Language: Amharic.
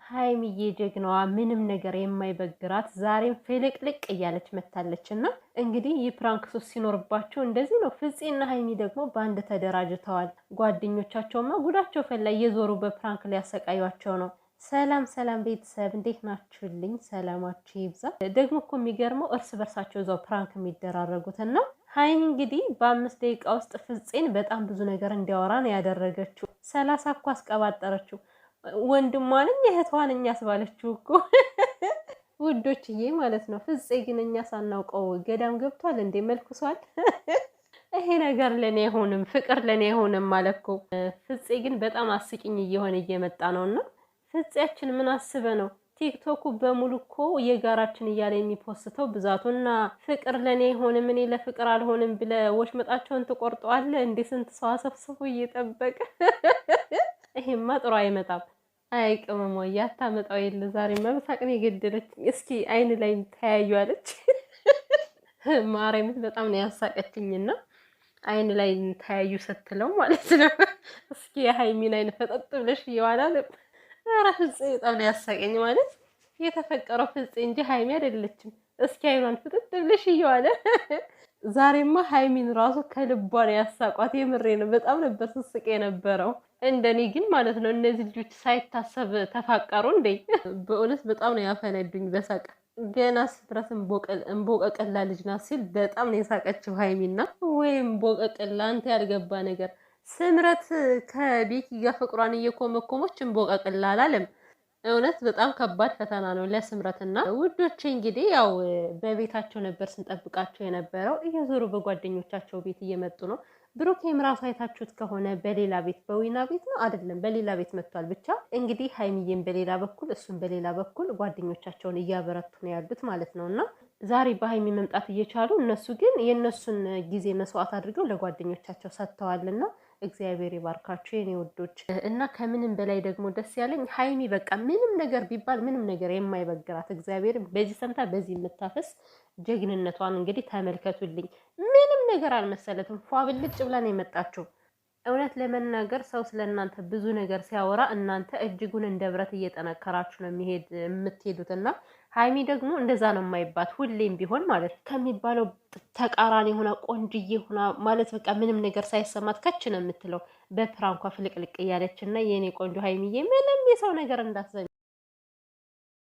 ሀይሚዬ ጀግናዋ ምንም ነገር የማይበግራት ዛሬም ፍልቅልቅ እያለች መታለች። እና እንግዲህ ይህ ፕራንክ ሱስ ሲኖርባቸው እንደዚህ ነው። ፍፄና ሀይሚ ደግሞ በአንድ ተደራጅተዋል። ጓደኞቻቸውማ ጉዳቸው ፈላ እየዞሩ በፕራንክ ሊያሰቃዩቸው ነው። ሰላም ሰላም ቤተሰብ እንዴት ናችሁልኝ? ሰላማችሁ ይብዛ። ደግሞ እኮ የሚገርመው እርስ በርሳቸው እዛው ፕራንክ የሚደራረጉትን ነው። ሀይሚ እንግዲህ በ5 ደቂቃ ውስጥ ፍፄን በጣም ብዙ ነገር እንዲያወራ ነው ያደረገችው። 30 እኮ አስቀባጠረችው። ወንድሟንኝ እህቷንኝ ያስባለችው እኮ ውዶችዬ ማለት ነው። ፍፄ ግን እኛ ሳናውቀው ገዳም ገብቷል እንዴ? መልኩሷል። ይሄ ነገር ለኔ አይሆንም፣ ፍቅር ለኔ አይሆንም ማለት እኮ። ፍፄ ግን በጣም አስቂኝ እየሆነ እየመጣ ነውና ፍፄያችን ምን አስበ ነው? ቲክቶኩ በሙሉ እኮ የጋራችን እያለ የሚፖስተው ብዛቱና ፍቅር ለኔ አይሆንም እኔ ለፍቅር አልሆንም ብለ ወሽመጣቸውን ትቆርጠዋለ እንዴ? ስንት ሰው አሰብስቦ እየጠበቀ ይሄማ ጥሩ አይመጣም። አይ ቅመሟ ያታመጣው የለ ዛሬ መብሳቅን የገደለች። እስኪ አይን ላይ ተያዩ አለች። ማርያም በጣም ነው ያሳቀችኝና አይን ላይ ተያዩ ስትለው ማለት ነው። እስኪ የሀይሚን አይን ፈጠጥ ብለሽ ይዋላል። ኧረ ፍፄ በጣም ነው ያሳቀኝ። ማለት የተፈቀረው ፍፄ እንጂ ሀይሚ አይደለችም። እስኪ አይኗን ፍጥጥ ብለሽ ይዋለ። ዛሬማ ሀይሚን ራሱ ከልቧ ነው ያሳቋት። የምሬ ነው። በጣም ነበር ስስቅ የነበረው። እንደኔ ግን ማለት ነው እነዚህ ልጆች ሳይታሰብ ተፋቀሩ እንዴ? በእውነት በጣም ነው ያፈነዱኝ በሳቅ። ገና ስፍረት እንቦቀቅላ ልጅ ናት ሲል በጣም ነው የሳቀችው ሀይሚና። ወይም ቦቀቅላ አንተ ያልገባ ነገር ስምረት ከቤኪ ጋር ፍቅሯን እየኮመኮሞች እንቦቀቅላ አላለም። እውነት በጣም ከባድ ፈተና ነው ለስምረትና ውዶቼ። እንግዲህ ያው በቤታቸው ነበር ስንጠብቃቸው የነበረው። እየዞሩ በጓደኞቻቸው ቤት እየመጡ ነው። ብሩኬም ራሱ አይታችሁት ከሆነ በሌላ ቤት በዊና ቤት ነው አይደለም፣ በሌላ ቤት መጥቷል። ብቻ እንግዲህ ሀይሚዬም በሌላ በኩል እሱም በሌላ በኩል ጓደኞቻቸውን እያበረቱ ነው ያሉት ማለት ነው። እና ዛሬ በሀይሚ መምጣት እየቻሉ እነሱ ግን የእነሱን ጊዜ መስዋዕት አድርገው ለጓደኞቻቸው ሰጥተዋልና እግዚአብሔር ይባርካችሁ የኔ ውዶች። እና ከምንም በላይ ደግሞ ደስ ያለኝ ሀይሚ በቃ ምንም ነገር ቢባል ምንም ነገር የማይበግራት እግዚአብሔር በዚህ ሰምታ በዚህ የምታፈስ ጀግንነቷን እንግዲህ ተመልከቱልኝ። ምንም ነገር አልመሰለትም። ፏ ብልጭ ብላ ነው የመጣችው። እውነት ለመናገር ሰው ስለ እናንተ ብዙ ነገር ሲያወራ እናንተ እጅጉን እንደ ብረት እየጠነከራችሁ ነው የምትሄዱት። እና ሀይሚ ደግሞ እንደዛ ነው የማይባት ሁሌም ቢሆን ማለት ከሚባለው ተቃራኒ ሆና ቆንጅዬ ሆና ማለት በቃ ምንም ነገር ሳይሰማት ከች ነው የምትለው በፕራንኳ ፍልቅልቅ እያለች እና የኔ ቆንጆ ሀይሚዬ ምንም የሰው ነገር እንዳትሰሚ